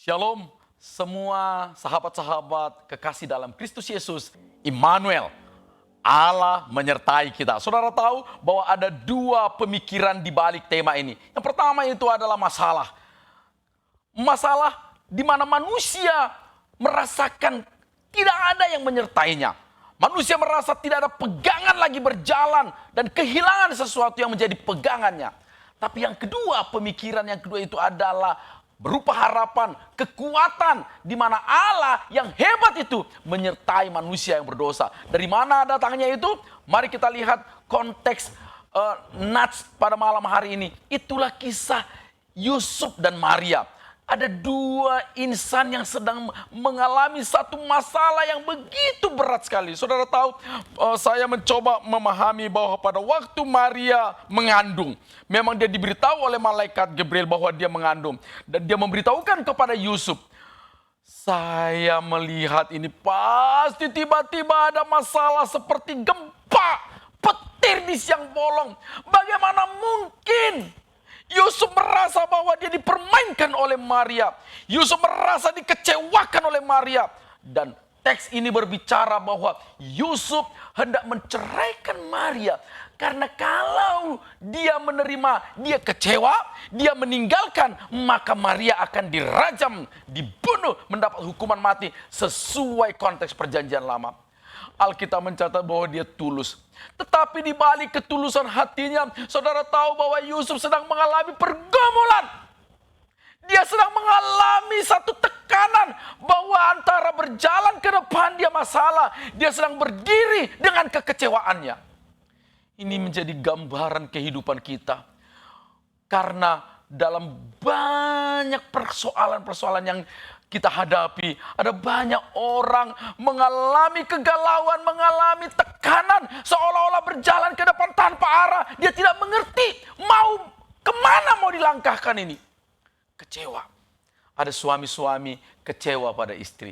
Shalom semua sahabat-sahabat kekasih dalam Kristus Yesus, Immanuel, Allah menyertai kita. Saudara tahu bahwa ada dua pemikiran di balik tema ini. Yang pertama itu adalah masalah. Masalah di mana manusia merasakan tidak ada yang menyertainya. Manusia merasa tidak ada pegangan lagi berjalan dan kehilangan sesuatu yang menjadi pegangannya. Tapi yang kedua, pemikiran yang kedua itu adalah berupa harapan, kekuatan di mana Allah yang hebat itu menyertai manusia yang berdosa. Dari mana datangnya itu? Mari kita lihat konteks Nats pada malam hari ini. Itulah kisah Yusuf dan Maria. Ada dua insan yang sedang mengalami satu masalah yang begitu berat sekali. Saudara tahu, saya mencoba memahami bahwa pada waktu Maria mengandung, memang dia diberitahu oleh malaikat Gabriel bahwa dia mengandung. Dan dia memberitahukan kepada Yusuf, saya melihat ini pasti tiba-tiba ada masalah seperti gempa, petir di siang bolong. Bagaimana mungkin? Yusuf merasa bahwa dia dipermainkan oleh Maria. Yusuf merasa dikecewakan oleh Maria. Dan teks ini berbicara bahwa Yusuf hendak menceraikan Maria. Karena kalau dia menerima, dia kecewa, dia meninggalkan, maka Maria akan dirajam, dibunuh, mendapat hukuman mati sesuai konteks perjanjian lama. Alkitab mencatat bahwa dia tulus. Tetapi di balik ketulusan hatinya, saudara tahu bahwa Yusuf sedang mengalami pergumulan. Dia sedang mengalami satu tekanan bahwa antara berjalan ke depan dia masalah, dia sedang berdiri dengan kekecewaannya. Ini menjadi gambaran kehidupan kita. Karena dalam banyak persoalan-persoalan yang kita hadapi, ada banyak orang mengalami kegalauan, mengalami tekanan, seolah-olah berjalan ke depan tanpa arah. Dia tidak mengerti mau kemana mau dilangkahkan ini. Kecewa. Ada suami-suami kecewa pada istri.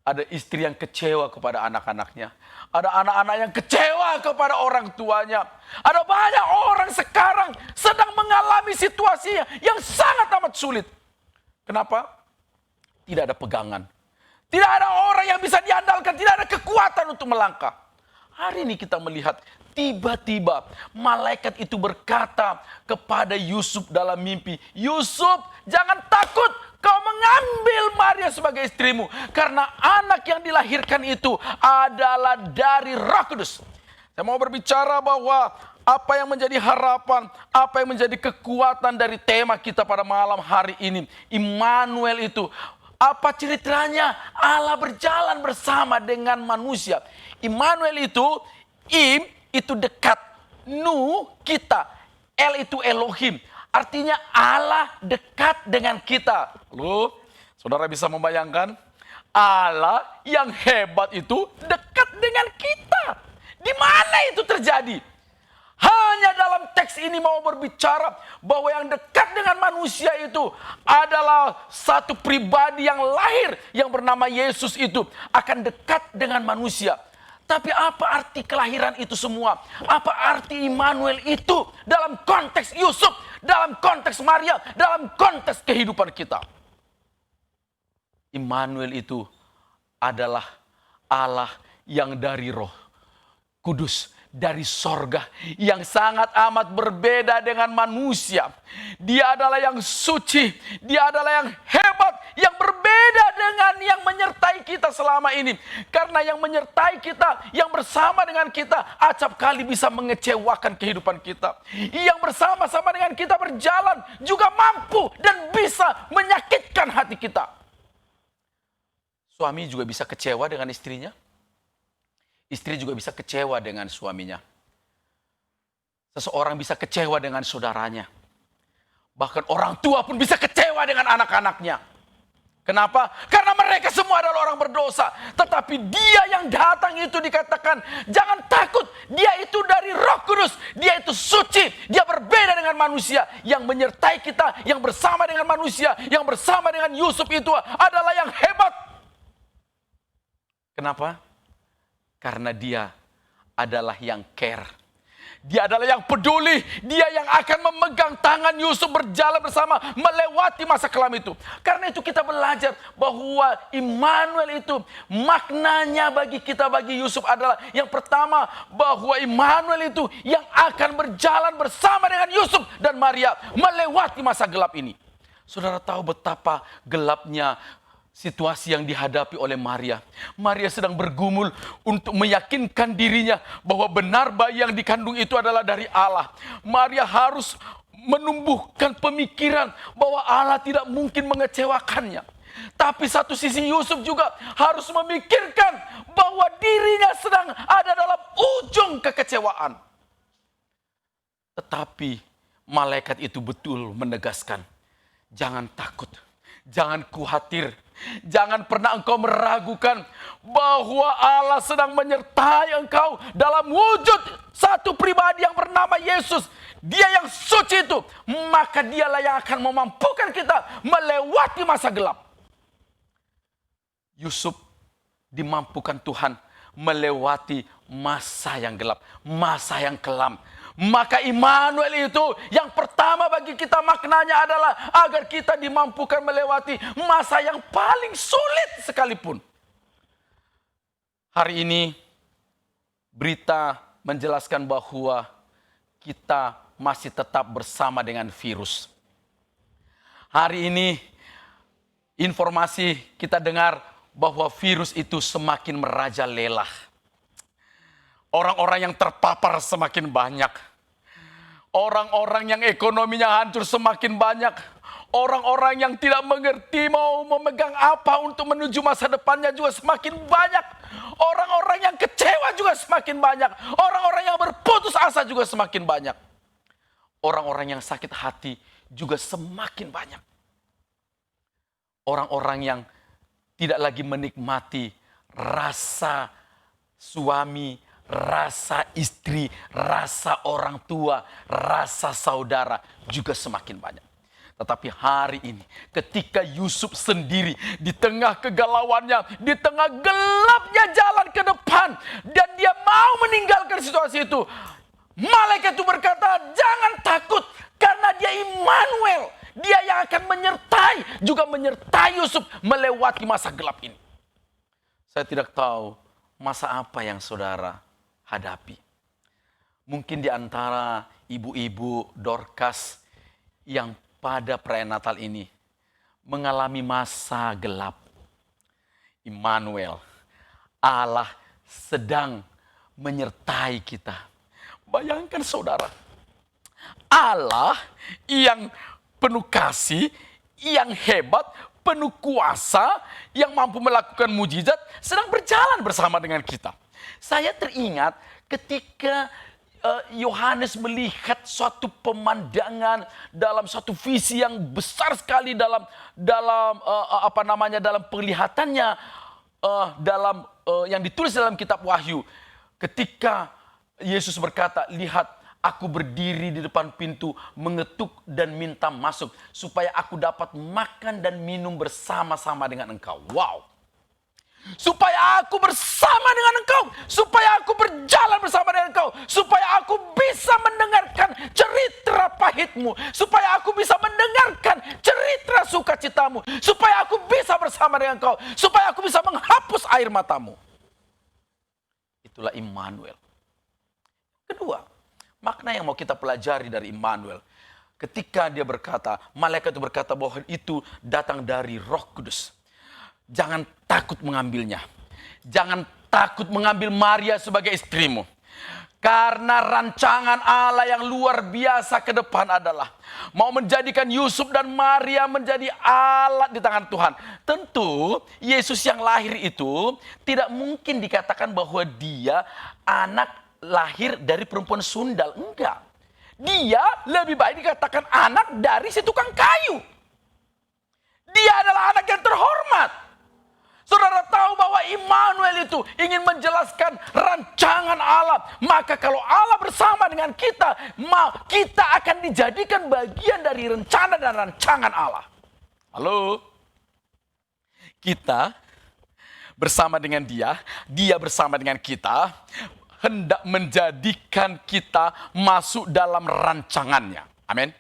Ada istri yang kecewa kepada anak-anaknya. Ada anak-anak yang kecewa kepada orang tuanya. Ada banyak orang sekarang sedang mengalami situasi yang sangat amat sulit. Kenapa? Tidak ada pegangan. Tidak ada orang yang bisa diandalkan. Tidak ada kekuatan untuk melangkah. Hari ini kita melihat tiba-tiba malaikat itu berkata kepada Yusuf dalam mimpi. Yusuf, jangan takut. Kau mengambil Maria sebagai istrimu. Karena anak yang dilahirkan itu adalah dari Roh Kudus. Saya mau berbicara bahwa apa yang menjadi harapan, apa yang menjadi kekuatan dari tema kita pada malam hari ini. Immanuel itu. Apa ceritanya? Allah berjalan bersama dengan manusia. Immanuel itu, Im itu dekat, Nu kita, El itu Elohim. Artinya Allah dekat dengan kita. Lalu, saudara bisa membayangkan? Allah yang hebat itu dekat dengan kita. Di mana itu terjadi? Hanya dalam teks ini mau berbicara bahwa yang dekat dengan manusia itu adalah satu pribadi yang lahir yang bernama Yesus itu akan dekat dengan manusia. Tapi apa arti kelahiran itu semua? Apa arti Immanuel itu dalam konteks Yusuf, dalam konteks Maria, dalam konteks kehidupan kita? Immanuel itu adalah Allah yang dari Roh Kudus, dari sorga, yang sangat amat berbeda dengan manusia. Dia adalah yang suci, dia adalah yang hebat, yang berbeda dengan yang menyertai kita selama ini. Karena yang menyertai kita, yang bersama dengan kita, acap kali bisa mengecewakan kehidupan kita. Yang bersama-sama dengan kita berjalan juga mampu dan bisa menyakitkan hati kita. Suami juga bisa kecewa dengan istrinya. Istri juga bisa kecewa dengan suaminya. Seseorang bisa kecewa dengan saudaranya. Bahkan orang tua pun bisa kecewa dengan anak-anaknya. Kenapa? Karena mereka semua adalah orang berdosa. Tetapi dia yang datang itu dikatakan, jangan takut. Dia itu dari Roh Kudus. Dia itu suci. Dia berbeda dengan manusia. Yang menyertai kita, yang bersama dengan manusia, yang bersama dengan Yusuf itu adalah yang hebat. Kenapa? Karena dia adalah yang care. Dia adalah yang peduli. Dia yang akan memegang tangan Yusuf berjalan bersama melewati masa kelam itu. Karena itu kita belajar bahwa Immanuel itu maknanya bagi kita, bagi Yusuf adalah yang pertama, bahwa Immanuel itu yang akan berjalan bersama dengan Yusuf dan Maria melewati masa gelap ini. Saudara tahu betapa gelapnya situasi yang dihadapi oleh Maria. Maria sedang bergumul untuk meyakinkan dirinya bahwa benar bayi yang dikandung itu adalah dari Allah. Maria harus menumbuhkan pemikiran bahwa Allah tidak mungkin mengecewakannya. Tapi satu sisi Yusuf juga harus memikirkan bahwa dirinya sedang ada dalam ujung kekecewaan. Tetapi malaikat itu betul menegaskan, jangan takut, jangan khawatir. Jangan pernah engkau meragukan bahwa Allah sedang menyertai engkau dalam wujud satu pribadi yang bernama Yesus. Dia yang suci itu, maka dialah yang akan memampukan kita melewati masa gelap. Yusuf dimampukan Tuhan melewati masa yang gelap, masa yang kelam. Maka Immanuel itu yang pertama bagi kita maknanya adalah agar kita dimampukan melewati masa yang paling sulit sekalipun. Hari ini berita menjelaskan bahwa kita masih tetap bersama dengan virus. Hari ini informasi kita dengar bahwa virus itu semakin merajalela. Orang-orang yang terpapar semakin banyak. Orang-orang yang ekonominya hancur semakin banyak. Orang-orang yang tidak mengerti mau memegang apa untuk menuju masa depannya juga semakin banyak. Orang-orang yang kecewa juga semakin banyak. Orang-orang yang berputus asa juga semakin banyak. Orang-orang yang sakit hati juga semakin banyak. Orang-orang yang tidak lagi menikmati rasa suami, rasa istri, rasa orang tua, rasa saudara juga semakin banyak. Tetapi hari ini ketika Yusuf sendiri di tengah kegalauannya, di tengah gelapnya jalan ke depan, dan dia mau meninggalkan situasi itu, malaikat itu berkata, jangan takut karena dia Immanuel. Dia yang akan menyertai, juga menyertai Yusuf melewati masa gelap ini. Saya tidak tahu masa apa yang saudara hadapi. Mungkin di antara ibu-ibu Dorcas yang pada perayaan Natal ini mengalami masa gelap. Immanuel, Allah sedang menyertai kita. Bayangkan saudara, Allah yang penuh kasih, yang hebat, penuh kuasa, yang mampu melakukan mujizat, sedang berjalan bersama dengan kita. Saya teringat ketika Yohanes melihat suatu pemandangan dalam suatu visi yang besar sekali dalam penglihatannya yang ditulis dalam kitab Wahyu. Ketika Yesus berkata, lihat, aku berdiri di depan pintu, mengetuk dan minta masuk, supaya aku dapat makan dan minum bersama-sama dengan engkau. Wow! Supaya aku bersama dengan engkau, supaya aku berjalan bersama dengan engkau, supaya aku bisa mendengarkan cerita pahitmu, supaya aku bisa mendengarkan cerita sukacitamu, supaya aku bisa bersama dengan engkau, supaya aku bisa menghapus air matamu. Itulah Immanuel. Kedua, makna yang mau kita pelajari dari Immanuel, ketika dia berkata, malaikat itu berkata bahwa itu datang dari Roh Kudus. Jangan takut mengambilnya. Jangan takut mengambil Maria sebagai istrimu. Karena rancangan Allah yang luar biasa ke depan adalah mau menjadikan Yusuf dan Maria menjadi alat di tangan Tuhan. Tentu Yesus yang lahir itu tidak mungkin dikatakan bahwa dia anak lahir dari perempuan sundal. Enggak. Dia lebih baik dikatakan anak dari si tukang kayu. Dia adalah anak yang terhormat. Saudara tahu bahwa Immanuel itu ingin menjelaskan rancangan Allah. Maka kalau Allah bersama dengan kita, kita akan dijadikan bagian dari rencana dan rancangan Allah. Halo? Kita bersama dengan dia bersama dengan kita. hendak menjadikan kita masuk dalam rancangannya. Amin.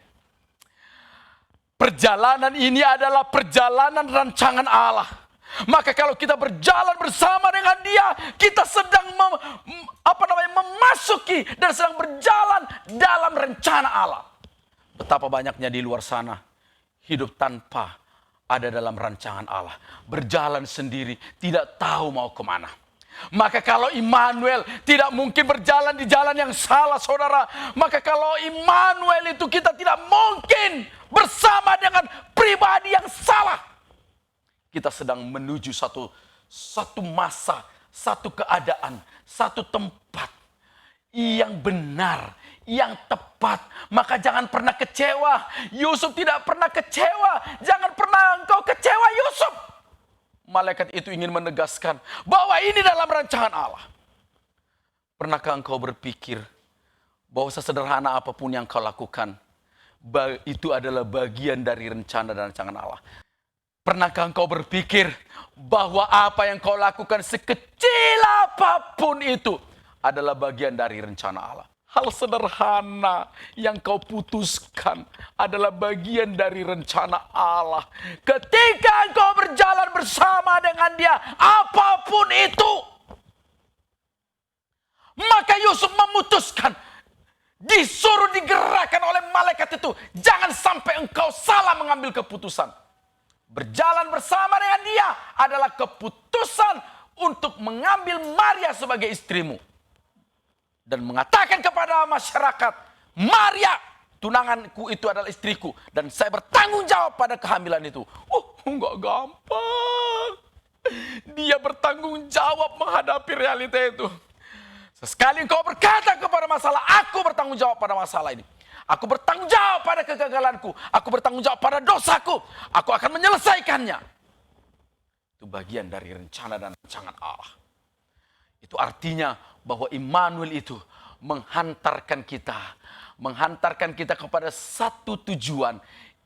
Perjalanan ini adalah perjalanan rancangan Allah. Maka kalau kita berjalan bersama dengan Dia, kita sedang memasuki dan sedang berjalan dalam rencana Allah. Betapa banyaknya di luar sana hidup tanpa ada dalam rancangan Allah. Berjalan sendiri, tidak tahu mau kemana. Maka kalau Immanuel tidak mungkin berjalan di jalan yang salah, saudara. Maka kalau Immanuel itu kita tidak mungkin bersama dengan pribadi yang salah. Kita sedang menuju satu masa, satu keadaan, satu tempat yang benar, yang tepat. Maka jangan pernah kecewa. Yusuf tidak pernah kecewa. Jangan pernah engkau kecewa, Yusuf. Malaikat itu ingin menegaskan bahwa ini dalam rancangan Allah. Pernahkah engkau berpikir bahwa sesederhana apapun yang kau lakukan, itu adalah bagian dari rencana dan rancangan Allah? Pernahkah engkau berpikir bahwa apa yang kau lakukan sekecil apapun itu adalah bagian dari rencana Allah? Hal sederhana yang kau putuskan adalah bagian dari rencana Allah. Ketika engkau berjalan bersama dengan Dia, apapun itu. Maka Yusuf memutuskan, disuruh digerakkan oleh malaikat itu. Jangan sampai engkau salah mengambil keputusan. Berjalan bersama dengan Dia adalah keputusan untuk mengambil Maria sebagai istrimu. Dan mengatakan kepada masyarakat, Maria, tunanganku itu adalah istriku. Dan saya bertanggung jawab pada kehamilan itu. Enggak gampang. Dia bertanggung jawab menghadapi realita itu. Sesekali engkau berkata kepada masalah, aku bertanggung jawab pada masalah ini. Aku bertanggung jawab pada kegagalanku. Aku bertanggung jawab pada dosaku. Aku akan menyelesaikannya. Itu bagian dari rencana dan rancangan Allah. Itu artinya bahwa Immanuel itu menghantarkan kita kepada satu tujuan.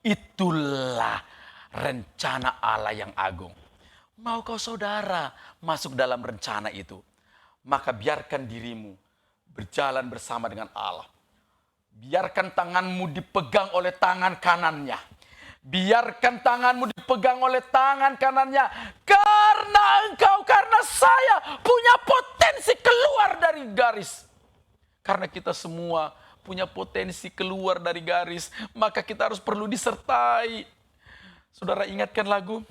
Itulah rencana Allah yang agung. Mau kau saudara masuk dalam rencana itu, maka biarkan dirimu berjalan bersama dengan Allah. Biarkan tanganmu dipegang oleh tangan kanannya. Biarkan tanganmu dipegang oleh tangan kanannya. Karena saya punya potensi keluar dari garis. Karena kita semua punya potensi keluar dari garis. Maka kita harus perlu disertai. Saudara ingatkan lagu.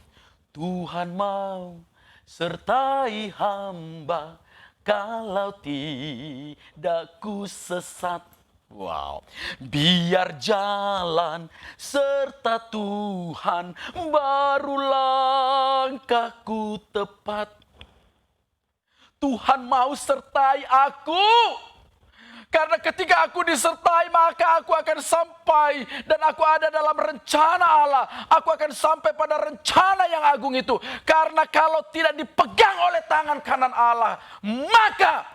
Tuhan mau sertai hamba. Kalau tidak ku sesat. Wow, biar jalan serta Tuhan baru langkahku tepat. Tuhan mau sertai aku. Karena ketika aku disertai maka aku akan sampai dan aku ada dalam rencana Allah. Aku akan sampai pada rencana yang agung itu. Karena kalau tidak dipegang oleh tangan kanan Allah, maka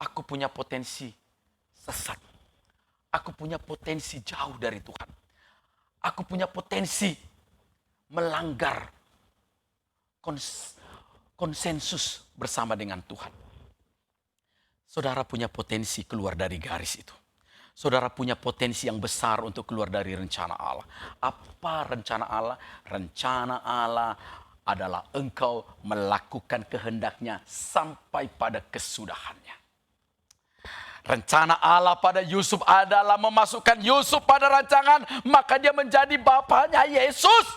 aku punya potensi sesat. Aku punya potensi jauh dari Tuhan. Aku punya potensi melanggar konsensus bersama dengan Tuhan. Saudara punya potensi keluar dari garis itu. Saudara punya potensi yang besar untuk keluar dari rencana Allah. Apa rencana Allah? Rencana Allah adalah engkau melakukan kehendaknya sampai pada kesudahannya. Rencana Allah pada Yusuf adalah memasukkan Yusuf pada rancangan, maka dia menjadi bapaknya Yesus.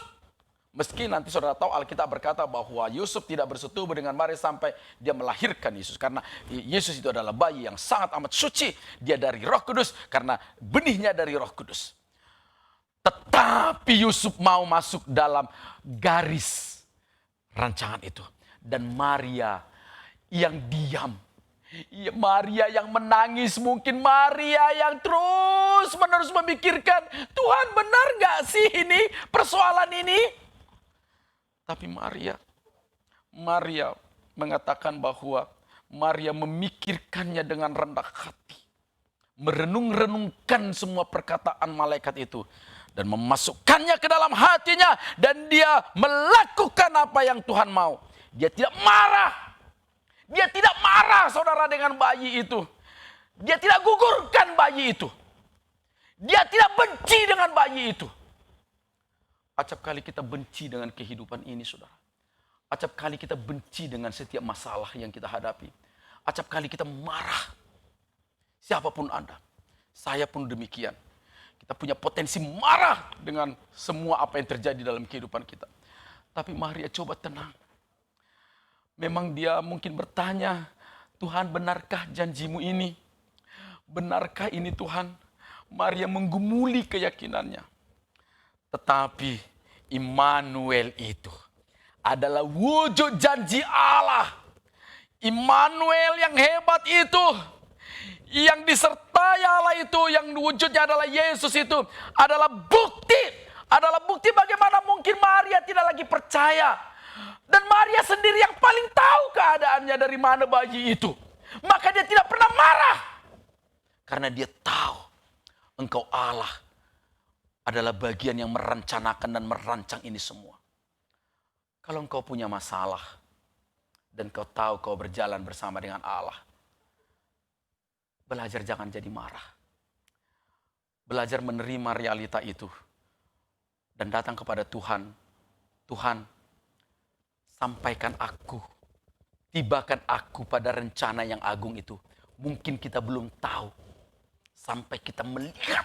Meski nanti saudara tahu Alkitab berkata bahwa Yusuf tidak bersetubuh dengan Maria sampai dia melahirkan Yesus. Karena Yesus itu adalah bayi yang sangat amat suci. Dia dari Roh Kudus karena benihnya dari Roh Kudus. Tetapi Yusuf mau masuk dalam garis rancangan itu. Dan Maria yang diam. Maria yang menangis, mungkin Maria yang terus-menerus memikirkan, Tuhan benar gak sih ini persoalan ini? Tapi Maria mengatakan bahwa Maria memikirkannya dengan rendah hati. Merenung-renungkan semua perkataan malaikat itu. Dan memasukkannya ke dalam hatinya. Dan dia melakukan apa yang Tuhan mau. Dia tidak marah. Dia tidak marah, saudara, dengan bayi itu. Dia tidak gugurkan bayi itu. Dia tidak benci dengan bayi itu. Acap kali kita benci dengan kehidupan ini, saudara. Acap kali kita benci dengan setiap masalah yang kita hadapi. Acap kali kita marah. Siapapun Anda, saya pun demikian. Kita punya potensi marah dengan semua apa yang terjadi dalam kehidupan kita. Tapi Maria coba tenang. Memang dia mungkin bertanya, Tuhan, benarkah janjimu ini? Benarkah ini Tuhan? Maria menggumuli keyakinannya. Tetapi Immanuel itu adalah wujud janji Allah. Immanuel yang hebat itu, yang disertai Allah itu, yang wujudnya adalah Yesus itu, adalah bukti bagaimana mungkin Maria tidak lagi percaya. Dan Maria sendiri yang paling tahu keadaannya dari mana bayi itu. Maka dia tidak pernah marah. Karena dia tahu Engkau Allah adalah bagian yang merencanakan dan merancang ini semua. Kalau engkau punya masalah dan kau tahu kau berjalan bersama dengan Allah, belajar jangan jadi marah. Belajar menerima realita itu dan datang kepada Tuhan. Tuhan, sampaikan aku, tibakan aku pada rencana yang agung itu. Mungkin kita belum tahu sampai kita melihat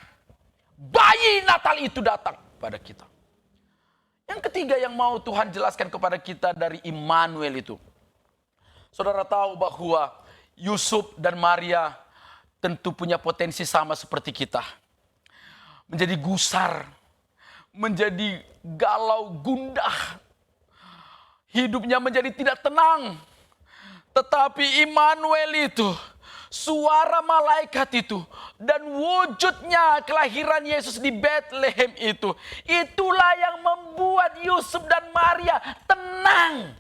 bayi Natal itu datang pada kita. Yang ketiga yang mau Tuhan jelaskan kepada kita dari Immanuel itu. Saudara tahu bahwa Yusuf dan Maria tentu punya potensi sama seperti kita. Menjadi gusar, menjadi galau gundah. Hidupnya menjadi tidak tenang. Tetapi Immanuel itu, suara malaikat itu, dan wujudnya kelahiran Yesus di Bethlehem itu, itulah yang membuat Yusuf dan Maria tenang.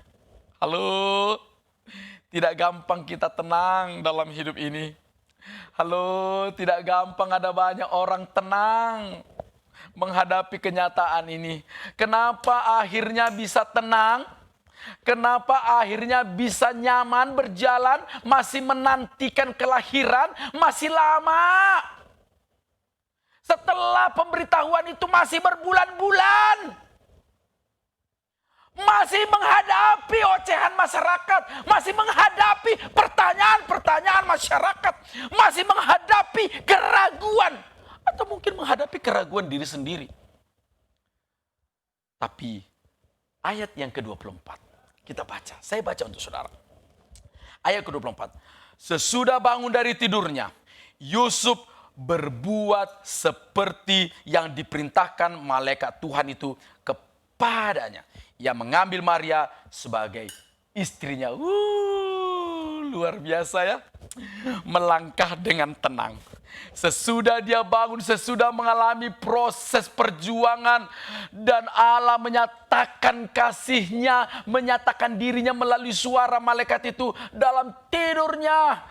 Halo, tidak gampang kita tenang dalam hidup ini. Halo, tidak gampang ada banyak orang tenang menghadapi kenyataan ini. Kenapa akhirnya bisa tenang? Kenapa akhirnya bisa nyaman berjalan, masih menantikan kelahiran, masih lama. Setelah pemberitahuan itu masih berbulan-bulan. Masih menghadapi ocehan masyarakat, masih menghadapi pertanyaan-pertanyaan masyarakat, masih menghadapi keraguan, atau mungkin menghadapi keraguan diri sendiri. Tapi ayat yang ke-24, kita baca, saya baca untuk saudara. Ayat ke-24, sesudah bangun dari tidurnya, Yusuf berbuat seperti yang diperintahkan malaikat Tuhan itu kepadanya. Ia mengambil Maria sebagai istrinya. Luar biasa ya. Melangkah dengan tenang. Sesudah dia bangun, sesudah mengalami proses perjuangan, dan Allah menyatakan kasih-Nya, menyatakan dirinya melalui suara malaikat itu dalam tidurnya.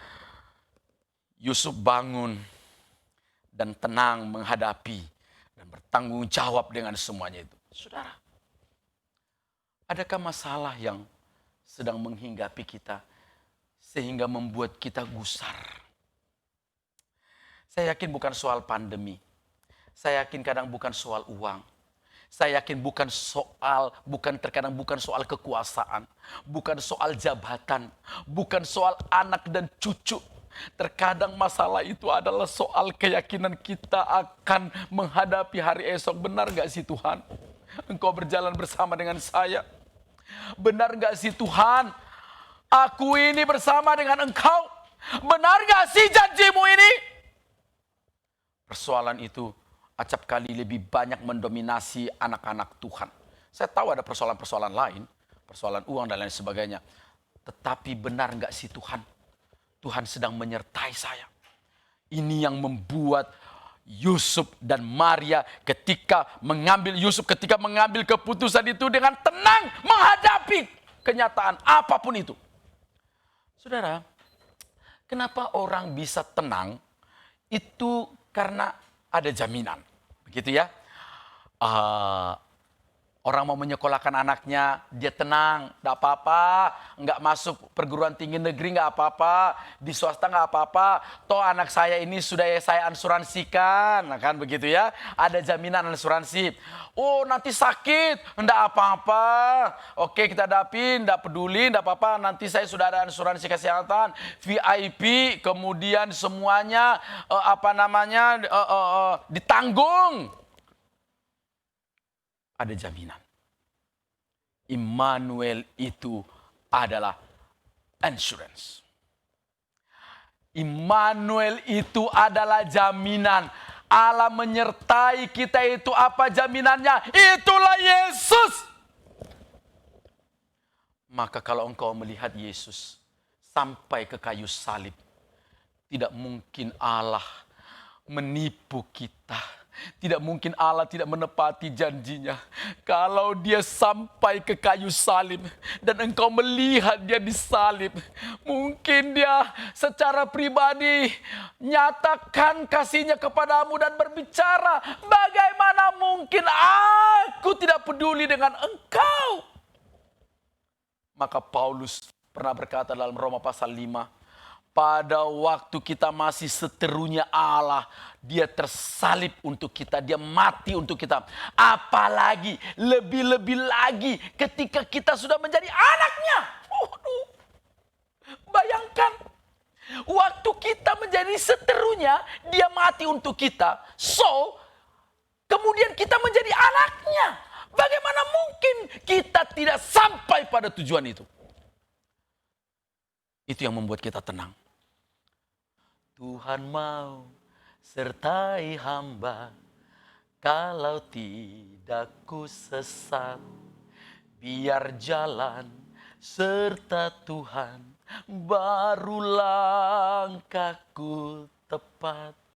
Yusuf bangun dan tenang menghadapi dan bertanggung jawab dengan semuanya itu. Saudara, adakah masalah yang sedang menghinggapi kita sehingga membuat kita gusar? Saya yakin bukan soal pandemi. Saya yakin kadang bukan soal uang. Saya yakin terkadang bukan soal kekuasaan, bukan soal jabatan, bukan soal anak dan cucu. Terkadang masalah itu adalah soal keyakinan kita akan menghadapi hari esok. Benar gak sih Tuhan? Engkau berjalan bersama dengan saya. Benar gak sih Tuhan? Aku ini bersama dengan Engkau. Benar gak sih janjimu ini? Persoalan itu acap kali lebih banyak mendominasi anak-anak Tuhan. Saya tahu ada persoalan-persoalan lain, persoalan uang dan lain sebagainya. Tetapi benar gak sih Tuhan? Tuhan sedang menyertai saya. Ini yang membuat Yusuf dan Maria ketika mengambil keputusan itu dengan tenang menghadapi kenyataan apapun itu. Saudara, kenapa orang bisa tenang? Itu karena ada jaminan. Begitu ya. Orang mau menyekolahkan anaknya, dia tenang, nggak apa-apa. Nggak masuk perguruan tinggi negeri, nggak apa-apa. Di swasta nggak apa-apa. Toh anak saya ini sudah saya asuransikan, nah, kan begitu ya. Ada jaminan asuransi. Oh nanti sakit, nggak apa-apa. Oke kita hadapin, nggak peduli, nggak apa-apa. Nanti saya sudah ada asuransi kesehatan, VIP, kemudian semuanya ditanggung. Ada jaminan. Immanuel itu adalah insurance. Immanuel itu adalah jaminan. Allah menyertai kita itu apa jaminannya? Itulah Yesus. Maka kalau engkau melihat Yesus sampai ke kayu salib, tidak mungkin Allah menipu kita. Tidak mungkin Allah tidak menepati janjinya. Kalau dia sampai ke kayu salib dan engkau melihat dia disalib, mungkin dia secara pribadi nyatakan kasihnya kepadamu dan berbicara, bagaimana mungkin aku tidak peduli dengan engkau. Maka Paulus pernah berkata dalam Roma pasal 5, pada waktu kita masih seterunya Allah, dia tersalib untuk kita, dia mati untuk kita. Apalagi, lebih-lebih lagi ketika kita sudah menjadi anaknya. Bayangkan, waktu kita menjadi seterunya, dia mati untuk kita. So, kemudian kita menjadi anaknya. Bagaimana mungkin kita tidak sampai pada tujuan itu? Itu yang membuat kita tenang. Tuhan mau sertai hamba, kalau tidak ku sesat. Biar jalan serta Tuhan, baru langkahku tepat.